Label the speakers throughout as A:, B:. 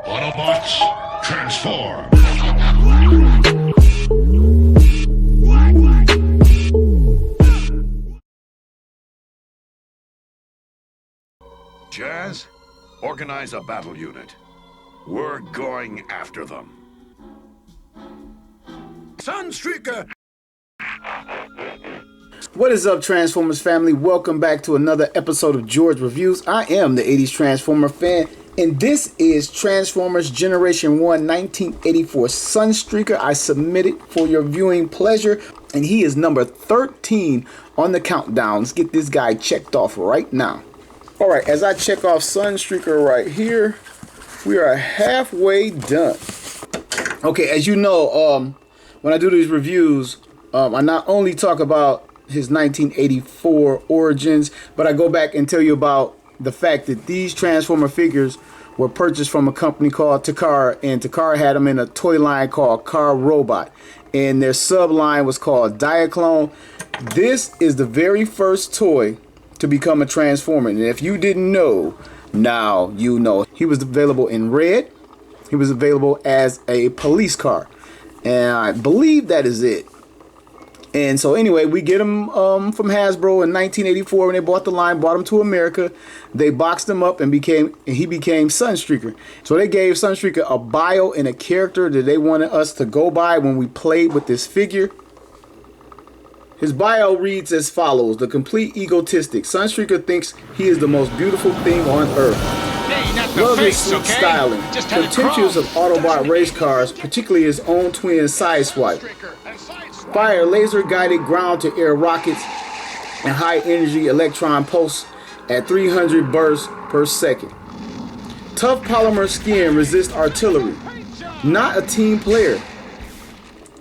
A: Autobots, transform! Jazz, organize a battle unit. We're going after them. Sunstreaker!
B: What is up, Transformers family? Welcome back to another episode of George Reviews. I am the 80s Transformer fan, and this is Transformers Generation 1 1984 Sunstreaker. I submitted for your viewing pleasure, and he is number 13 on the countdown. Let's get this guy checked off right now. Alright, as I check off Sunstreaker right here, we are halfway done. Okay, as you know, when I do these reviews, I not only talk about his 1984 origins, but I go back and tell you about the fact that these Transformer figures were purchased from a company called Takara, and Takara had them in a toy line called Car Robot, and their sub line was called Diaclone. This is the very first toy to become a Transformer, and if you didn't know, now you know. He was available in red. He was available as a police car, and I believe that is it. And so anyway, we get him from Hasbro in 1984 when they bought the line, brought him to America. They boxed him up and he became Sunstreaker. So they gave Sunstreaker a bio and a character that they wanted us to go by when we played with this figure. His bio reads as follows: the complete egotistic. Sunstreaker thinks he is the most beautiful thing on earth. Love his sleek styling. Contemptuous of Autobot race cars, particularly his own twin Sideswipe. Fire laser-guided ground-to-air rockets and high-energy electron pulse at 300 bursts per second. Tough polymer skin resists artillery. Not a team player.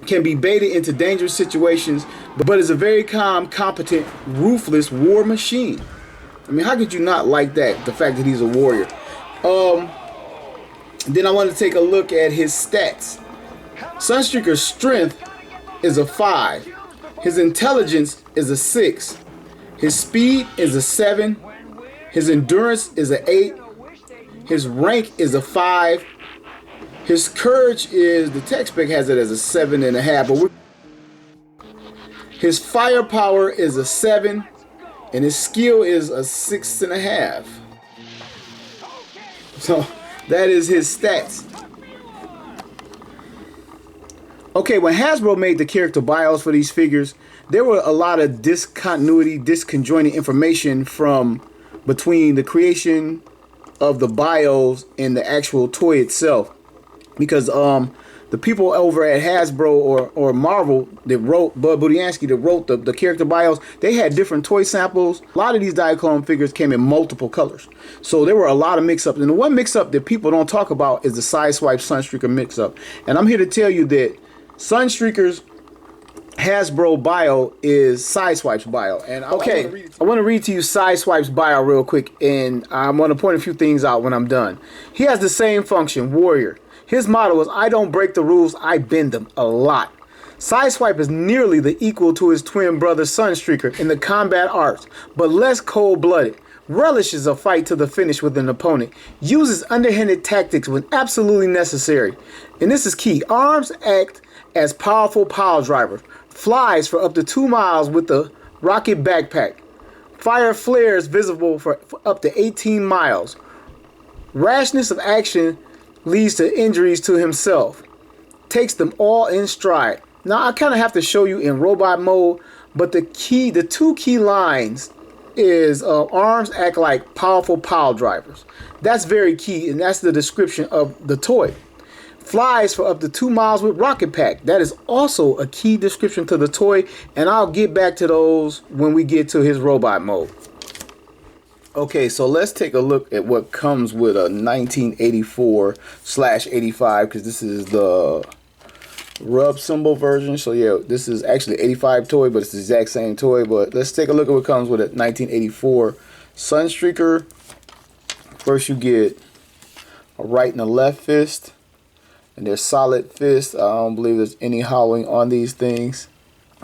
B: Can be baited into dangerous situations, but is a very calm, competent, ruthless war machine. I mean, how could you not like that? The fact that he's a warrior. Then I want to take a look at his stats. Sunstreaker's strength is a 5. His intelligence is a 6. His speed is a 7. His endurance is an 8. His rank is a 5. His courage is, the tech spec has it as a 7.5, but his firepower is a 7, and his skill is a 6.5. So that is his stats. Okay, when Hasbro made the character bios for these figures, there were a lot of disconjointed information from between the creation of the bios and the actual toy itself. Because the people over at Hasbro or Marvel that wrote, Bud Budiansky that wrote the character bios, they had different toy samples. A lot of these Diaclone figures came in multiple colors. So there were a lot of mix-ups. And the one mix-up that people don't talk about is the Sideswipe Sunstreaker mix-up. And I'm here to tell you that Sunstreaker's Hasbro bio is Sideswipe's bio. And okay, I want to read to you Sideswipe's bio real quick, and I'm going to point a few things out when I'm done. He has the same function, warrior. His motto is, I don't break the rules, I bend them a lot. Sideswipe is nearly the equal to his twin brother Sunstreaker in the combat arts, but less cold-blooded. Relishes a fight to the finish with an opponent. Uses underhanded tactics when absolutely necessary. And this is key. Arms act as powerful pile drivers. Flies for up to 2 miles with the rocket backpack. Fire flares visible for up to 18 miles. Rashness of action leads to injuries to himself. Takes them all in stride. Now I kind of have to show you in robot mode, but the two key lines is arms act like powerful pile drivers. That's very key, and that's the description of the toy. Flies for up to 2 miles with rocket pack. That is also a key description to the toy, and I'll get back to those when we get to his robot mode. Okay, so let's take a look at what comes with a 1984/85, because this is the rub symbol version. So yeah, this is actually 85 toy, but it's the exact same toy. But let's take a look at what comes with a 1984 Sunstreaker. First you get a right and a left fist, and they're solid fists. I don't believe there's any hollowing on these things.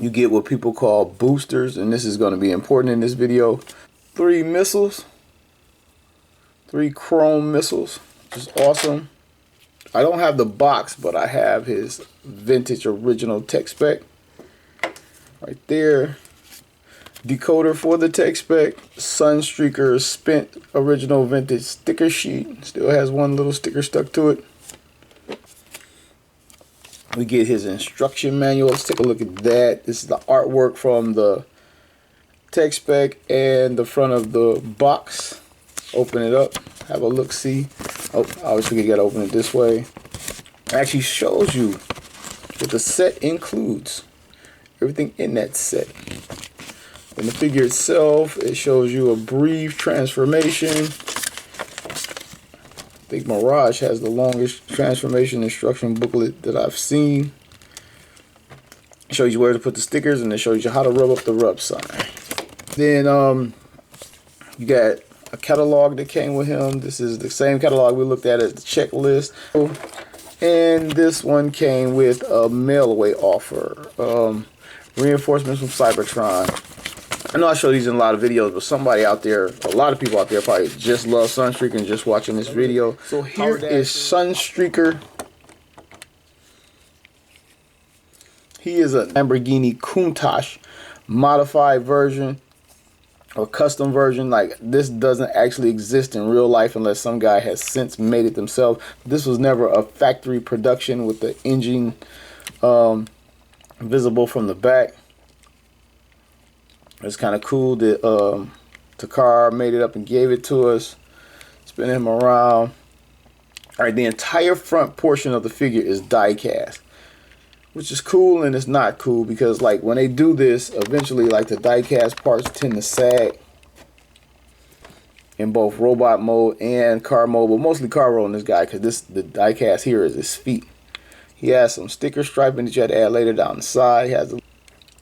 B: You get what people call boosters, and this is going to be important in this video. 3 missiles, 3 chrome missiles. which is awesome. I don't have the box, but I have his vintage original tech spec right there. Decoder for the tech spec. Sunstreaker spent original vintage sticker sheet. Still has one little sticker stuck to it. We get his instruction manual. Let's take a look at that. This is the artwork from the tech spec and the front of the box. Open it up. Have a look see. Oh, obviously you gotta open it this way. It actually shows you what the set includes. Everything in that set. In the figure itself, it shows you a brief transformation. I think Mirage has the longest transformation instruction booklet that I've seen. It shows you where to put the stickers, and it shows you how to rub up the rub sign. Then you got a catalog that came with him. This is the same catalog we looked at the checklist. And this one came with a mail away offer. Reinforcements from Cybertron. I know I show these in a lot of videos, but somebody out there, a lot of people out there probably just love Sunstreaker and just watching this video. So here is Sunstreaker. He is a Lamborghini Countach modified version or custom version. Like, this doesn't actually exist in real life unless some guy has since made it themselves. This was never a factory production with the engine visible from the back. It's kind of cool that Takara made it up and gave it to us. Spin him around. Alright, the entire front portion of the figure is die cast, which is cool and it's not cool, because like when they do this, eventually like the die cast parts tend to sag in both robot mode and car mode, but mostly car mode in this guy, because the die cast here is his feet. He has some sticker striping that you had to add later down the side. He has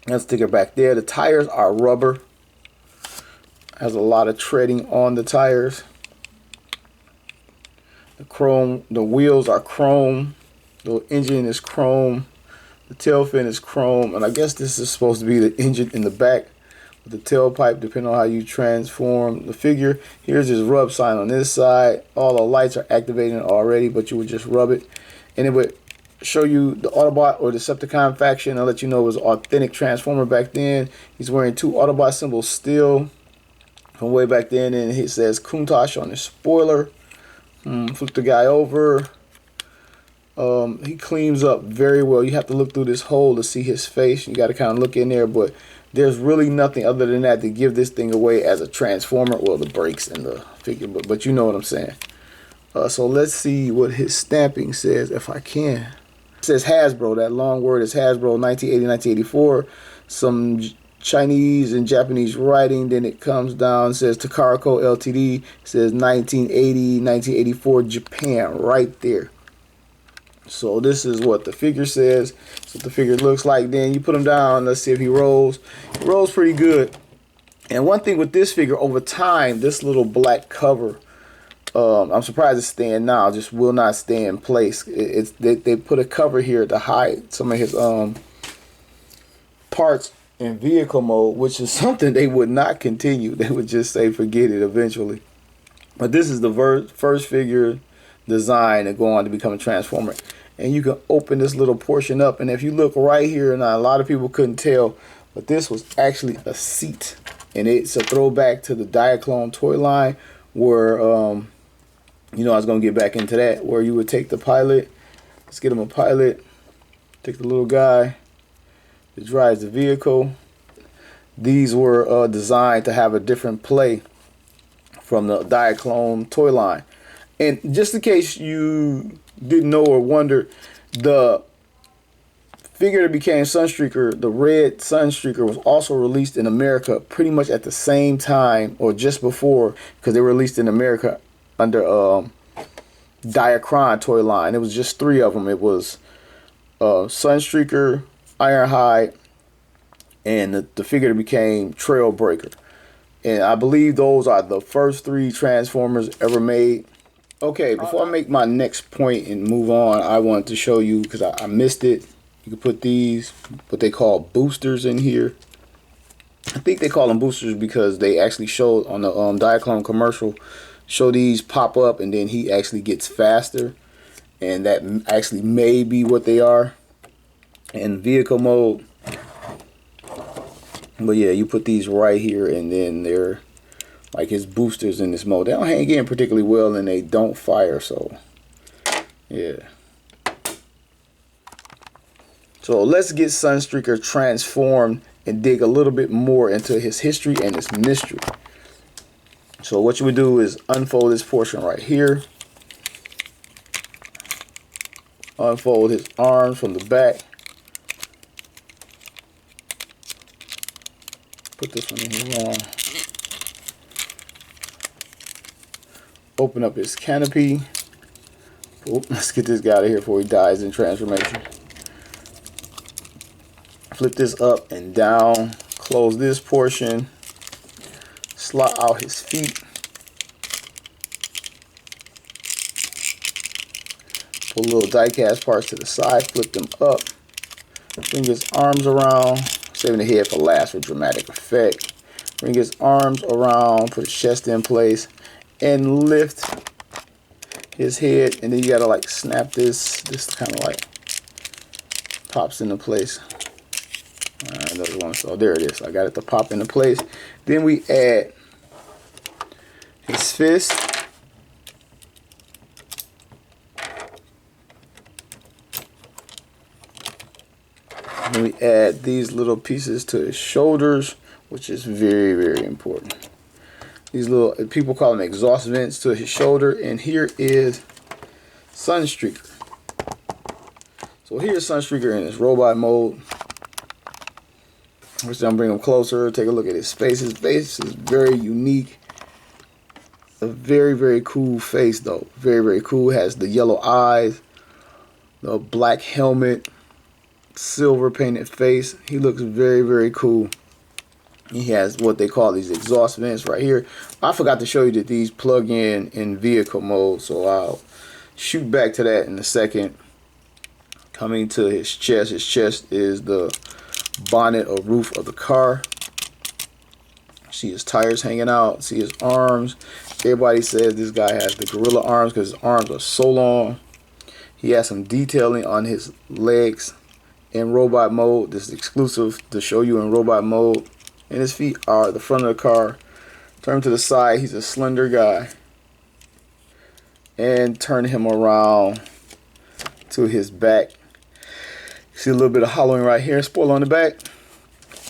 B: that sticker back there. The tires are rubber. Has a lot of treading on the tires. The chrome, the wheels are chrome. The engine is chrome. The tail fin is chrome, and I guess this is supposed to be the engine in the back with the tailpipe, depending on how you transform the figure. Here's his rub sign on this side. All the lights are activated already, but you would just rub it, and it would show you the Autobot or Decepticon faction and let you know it was an authentic Transformer back then. He's wearing two Autobot symbols still from way back then, and it says Countach on his spoiler. Flip the guy over. He cleans up very well. You have to look through this hole to see his face. You got to kind of look in there, but there's really nothing other than that to give this thing away as a Transformer. Well, the brakes and the figure, but you know what I'm saying. So let's see what his stamping says, if I can. It says Hasbro. That long word is Hasbro, 1980, 1984. Some Chinese and Japanese writing. Then it comes down and says Takara Co. Ltd. It says 1980, 1984 Japan right there. So this is what the figure says. That's what the figure looks like. Then you put him down. Let's see if he rolls. He rolls pretty good. And one thing with this figure, over time, this little black cover, I'm surprised it's staying now, just will not stay in place. They put a cover here to hide some of his parts in vehicle mode, which is something they would not continue. They would just say forget it eventually. But this is the first figure design to go on to become a Transformer. And you can open this little portion up, and if you look right here, now a lot of people couldn't tell, but this was actually a seat, and it's a throwback to the Diaclone toy line, where you know, I was gonna get back into that, where you would take the pilot. Let's get him a pilot. Take the little guy that drives the vehicle. These were designed to have a different play from the Diaclone toy line. And just in case you didn't know or wondered, the figure that became Sunstreaker, the red Sunstreaker, was also released in America pretty much at the same time or just before, because they were released in America under Diaclone toy line. It was just 3 of them. It was Sunstreaker, Ironhide, and the figure that became Trailbreaker. And I believe those are the first 3 Transformers ever made. Okay, before I make my next point and move on, I wanted to show you, because I missed it. You can put these, what they call boosters, in here. I think they call them boosters because they actually showed on the Diaclone commercial show these pop up and then he actually gets faster, and that actually may be what they are in vehicle mode. But yeah, you put these right here, and then they're like his boosters in this mode. They don't hang in particularly well, and they don't fire, so yeah. So let's get Sunstreaker transformed and dig a little bit more into his history and his mystery. So what you would do is unfold this portion right here. Unfold his arms from the back. Put this one in here wrong. Open up his canopy. Oh, let's get this guy out of here before he dies in transformation. Flip this up and down. Close this portion. Slot out his feet. Pull little die cast parts to the side. Flip them up. Bring his arms around. Saving the head for last for dramatic effect. Bring his arms around. Put his chest in place. And lift his head. And then you gotta like snap this. This kind of like pops into place. Another one. So there it is. I got it to pop into place. Then we add his fist. Then we add these little pieces to his shoulders, which is very, very important. These little, people call them exhaust vents to his shoulder. And here is Sunstreaker. So here's Sunstreaker in his robot mode. First, I'm bring him closer. Take a look at his face. His face is very unique. A very, very cool face, though. Very, very cool. Has the yellow eyes, the black helmet, silver painted face. He looks very, very cool. He has what they call these exhaust vents right here. I forgot to show you that these plug in vehicle mode, so I'll shoot back to that in a second. Coming to his chest. His chest is the bonnet or roof of the car. See his tires hanging out. See his arms. Everybody says this guy has the gorilla arms because his arms are so long. He has some detailing on his legs in robot mode. This is exclusive to show you in robot mode. And his feet are the front of the car. Turn him to the side. He's a slender guy. And turn him around to his back. See a little bit of hollowing right here. Spoiler on the back.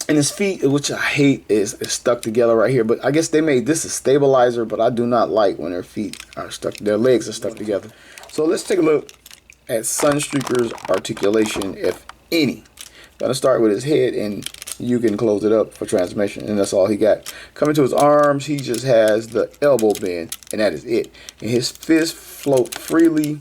B: And his feet, which I hate, is stuck together right here. But I guess they made this a stabilizer. But I do not like when their feet are stuck. Their legs are stuck together. So let's take a look at Sunstreaker's articulation, if any. Gonna start with his head, and you can close it up for transformation, and that's all he got. Coming to his arms, he just has the elbow bend, and that is it. And his fists float freely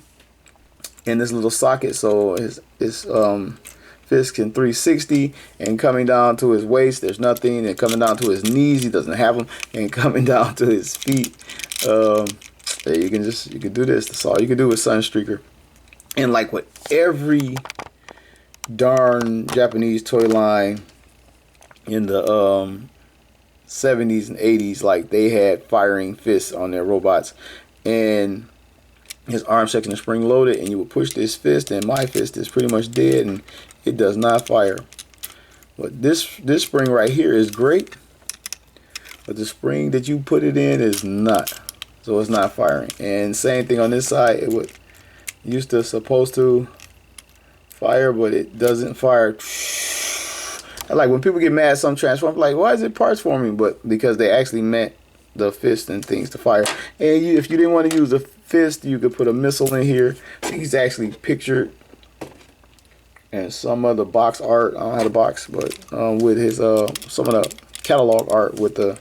B: in this little socket, so his fist can 360. And coming down to his waist, there's nothing. And coming down to his knees, he doesn't have them. And coming down to his feet, you can do this. That's all you can do with Sunstreaker. And like with every darn Japanese toy line in the 70s and 80s, like they had firing fists on their robots, and his arm section is spring loaded, and you would push this fist, and my fist is pretty much dead and it does not fire. But this spring right here is great, but the spring that you put it in is not, so it's not firing. And same thing on this side, it would used to supposed to fire, but it doesn't fire. I like when people get mad at some transform, like, why is it parts forming? But because they actually meant the fist and things to fire. And if you didn't want to use a fist, you could put a missile in here. He's actually pictured in some of the box art. I don't have the box, but with his some of the catalog art with the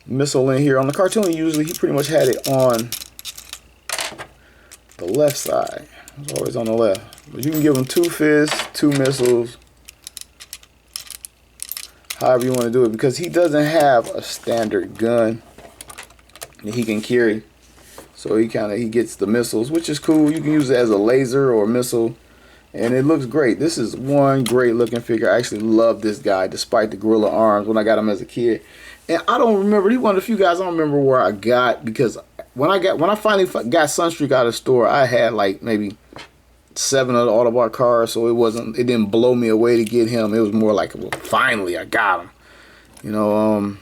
B: missile in here. On the cartoon, usually he pretty much had it on the left side. It's always on the left. But you can give him 2 fists, 2 missiles, however you want to do it, because he doesn't have a standard gun that he can carry. So he gets the missiles, which is cool. You can use it as a laser or a missile, and it looks great. This is one great looking figure. I actually love this guy despite the gorilla arms when I got him as a kid. And I don't remember. He's one of the few guys I don't remember where I got, because when I finally got Sunstreaker out of the store, I had like maybe 7 of the Autobot cars, so it didn't blow me away to get him. It was more like, well, finally I got him. You know,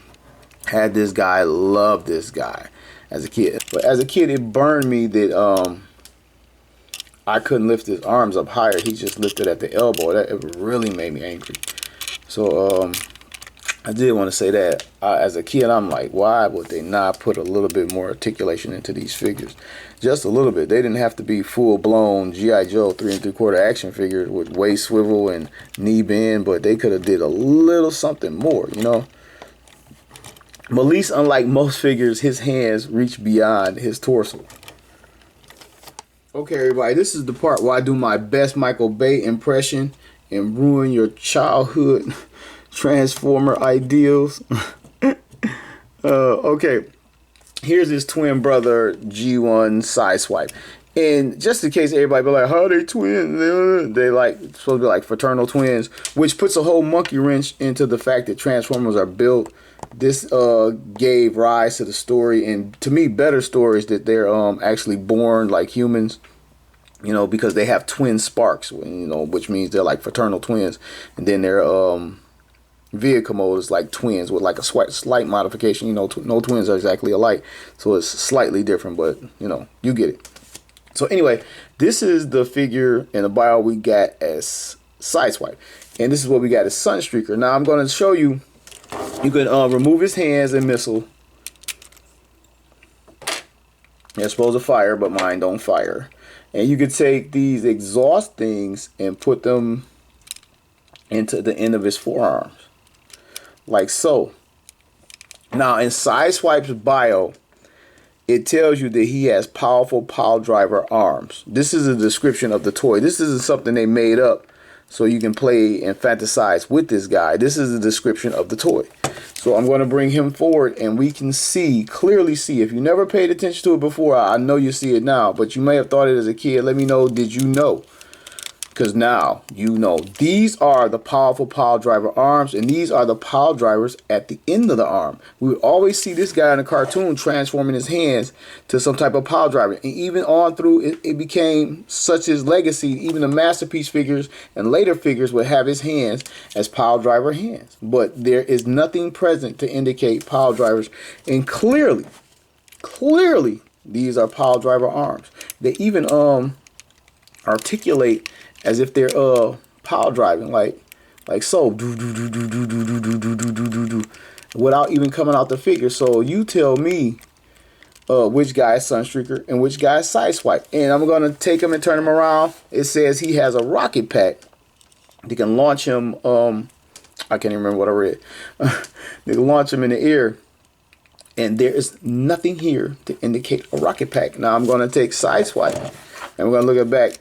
B: had this guy, loved this guy as a kid. But as a kid, it burned me that I couldn't lift his arms up higher. He just lifted at the elbow. It really made me angry. So I did want to say that as a kid, I'm like, why would they not put a little bit more articulation into these figures? Just a little bit. They didn't have to be full-blown G.I. Joe 3 3/4 action figures with waist swivel and knee bend, but they could have did a little something more, you know? But at least, unlike most figures, his hands reach beyond his torso. Okay, everybody, this is the part where I do my best Michael Bay impression and ruin your childhood Transformer ideals. Okay, here's his twin brother G1 Sideswipe. And just in case everybody be like, how are they twins? They like supposed to be like fraternal twins, which puts a whole monkey wrench into the fact that Transformers are built. This gave rise to the story, and to me, better stories, that they're actually born like humans. You know, because they have twin sparks, you know, which means they're like fraternal twins, and then their vehicle mode is like twins with like a slight modification. You know, no twins are exactly alike, so it's slightly different, but you know, you get it. So anyway, this is the figure in the bio we got as Sideswipe, and this is what we got as Sunstreaker. Now I'm going to show you. You can remove his hands and missile. They're supposed to fire, but mine don't fire. And you could take these exhaust things and put them into the end of his forearms, like so. Now in Sideswipe's bio, it tells you that he has powerful pile driver arms. This is a description of the toy. This isn't something they made up so you can play and fantasize with this guy. This is a description of the toy. So I'm going to bring him forward, and we can clearly see. If you never paid attention to it before, I know you see it now, but you may have thought it as a kid. Let me know, did you know? Because now you know. These are the powerful pile driver arms, and these are the pile drivers at the end of the arm. We would always see this guy in a cartoon transforming his hands to some type of pile driver, and even on through it became such his legacy. Even the Masterpiece figures and later figures would have his hands as pile driver hands, but there is nothing present to indicate pile drivers, and clearly these are pile driver arms. They even articulate as if they're pile driving, like so, without even coming out the figure. So you tell me which guy is Sunstreaker and which guy is Sideswipe. And I'm gonna take him and turn him around. It says he has a rocket pack. They can launch him. I can't even remember what I read. They can launch him in the air, and there is nothing here to indicate a rocket pack. Now I'm gonna take Sideswipe, and we're gonna look at back.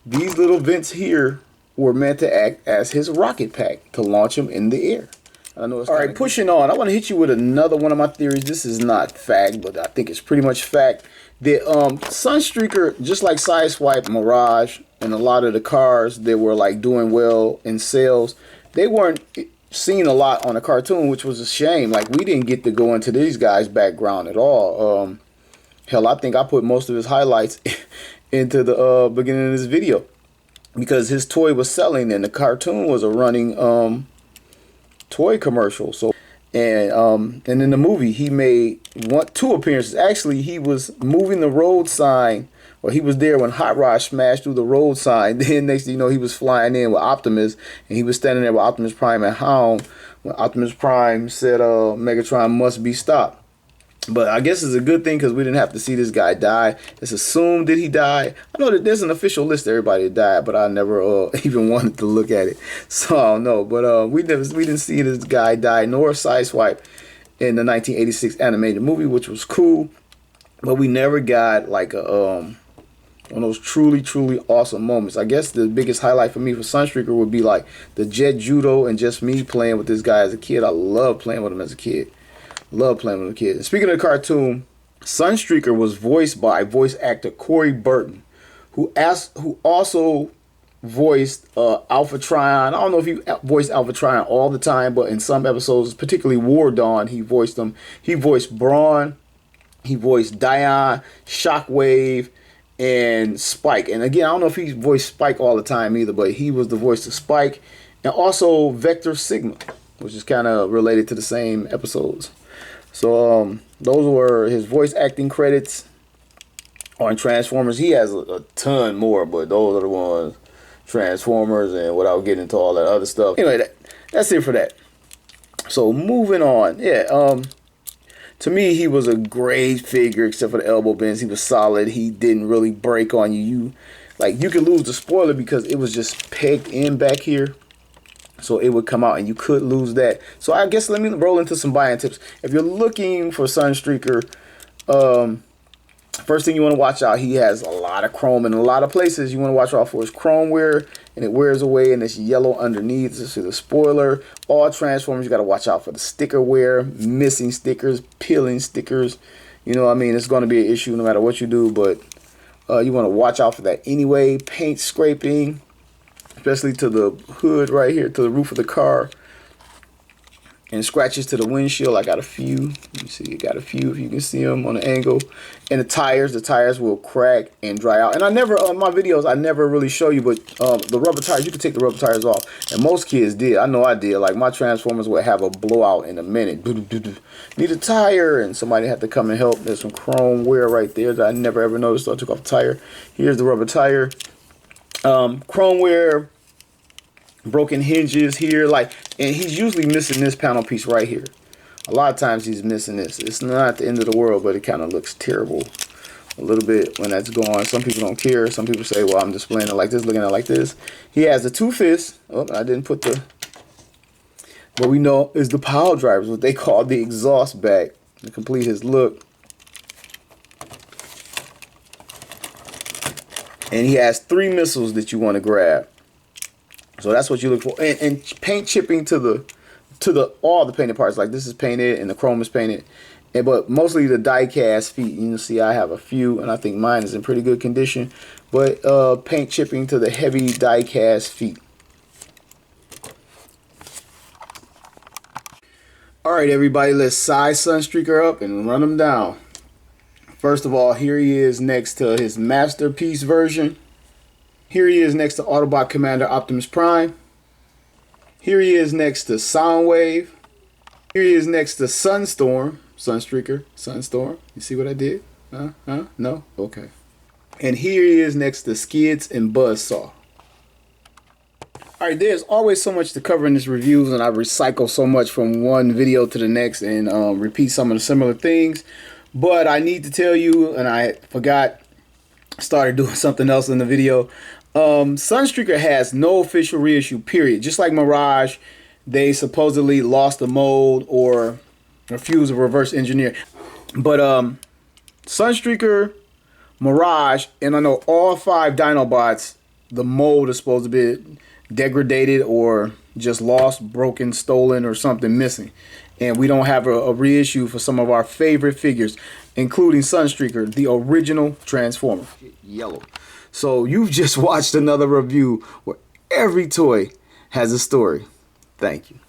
B: These little vents here were meant to act as his rocket pack to launch him in the air. I know it's all right, pushing on. I want to hit you with another one of my theories. This is not fact, but I think it's pretty much fact. That Sunstreaker, just like Sideswipe, Mirage, and a lot of the cars that were like doing well in sales, they weren't seen a lot on a cartoon, which was a shame. Like, we didn't get to go into these guys' background at all. Hell, I think I put most of his highlights into the beginning of this video, because his toy was selling and the cartoon was a running toy commercial. So and in the movie he made 2 appearances. Actually, he was moving the road sign, or he was there when Hot Rod smashed through the road sign. Then next thing you know, he was flying in with Optimus, and he was standing there with Optimus Prime and Hound when Optimus Prime said Megatron must be stopped. But I guess it's a good thing, because we didn't have to see this guy die. It's assumed that he died. I know that there's an official list of everybody that died, but I never even wanted to look at it, so I don't know. But we didn't see this guy die, nor Sideswipe, in the 1986 animated movie, which was cool. But we never got like a one of those truly awesome moments. I guess the biggest highlight for me for Sunstreaker would be like the jet judo, and just me playing with this guy as a kid. I love playing with him as a kid. Love playing with the kids. And speaking of the cartoon, Sunstreaker was voiced by voice actor Corey Burton, who also voiced Alpha Trion. I don't know if he voiced Alpha Trion all the time, but in some episodes, particularly War Dawn, he voiced them. He voiced Brawn, he voiced Dion, Shockwave, and Spike. And again, I don't know if he voiced Spike all the time either, but he was the voice of Spike. And also Vector Sigma, which is kind of related to the same episodes. So those were his voice acting credits on Transformers. He has a ton more, but those are the ones. Transformers, and without getting into all that other stuff. Anyway, that's it for that. So moving on. Yeah, to me, he was a great figure except for the elbow bends. He was solid. He didn't really break on you. You could lose the spoiler because it was just pegged in back here. So it would come out and you could lose that. So I guess let me roll into some buying tips. If you're looking for Sunstreaker, first thing you want to watch out, he has a lot of chrome in a lot of places. You want to watch out for his chrome wear, and it wears away, and it's yellow underneath. This is the spoiler. All Transformers, you got to watch out for the sticker wear, missing stickers, peeling stickers. You know what I mean? It's going to be an issue no matter what you do, but you want to watch out for that anyway. Paint scraping, especially to the hood right here, to the roof of the car. And scratches to the windshield. I got a few. Let me see. I got a few if you can see them on the angle. And the tires will crack and dry out. And I never, on my videos, I never really show you, but the rubber tires, you can take the rubber tires off. And most kids did. I know I did. Like my Transformers would have a blowout in a minute. Need a tire, and somebody had to come and help. There's some chrome wear right there that I never ever noticed. So I took off the tire. Here's the rubber tire. Chrome wear. Broken hinges here, and he's usually missing this panel piece right here. A lot of times he's missing this. It's not the end of the world, but it kind of looks terrible a little bit when that's gone. Some people don't care. Some people say, well, I'm displaying it like this, looking at it like this. He has the two fists. Oh, I didn't put the, what we know is the pile drivers, what they call the exhaust back, to complete his look. And he has 3 missiles that you want to grab. So that's what you look for, and paint chipping to all the painted parts. Like this is painted and the chrome is painted, but mostly the die cast feet. You can see I have a few, and I think mine is in pretty good condition. But paint chipping to the heavy die cast feet. All right, everybody, let's size Sunstreaker up and run him down. First of all, here he is next to his masterpiece version. Here he is next to Autobot Commander Optimus Prime. Here he is next to Soundwave. Here he is next to Sunstorm. Sunstreaker. Sunstorm. You see what I did? No? Okay. And here he is next to Skids and Buzzsaw. Alright, there's always so much to cover in this reviews, and I recycle so much from one video to the next and repeat some of the similar things. But I need to tell you, and I forgot, started doing something else in the video. Sunstreaker has no official reissue, period. Just like Mirage, they supposedly lost the mold or refused to reverse engineer. But Sunstreaker, Mirage, and I know all 5 Dinobots, the mold is supposed to be degraded or just lost, broken, stolen, or something missing. And we don't have a reissue for some of our favorite figures, including Sunstreaker, the original Transformer. Yellow. So you've just watched another review where every toy has a story. Thank you.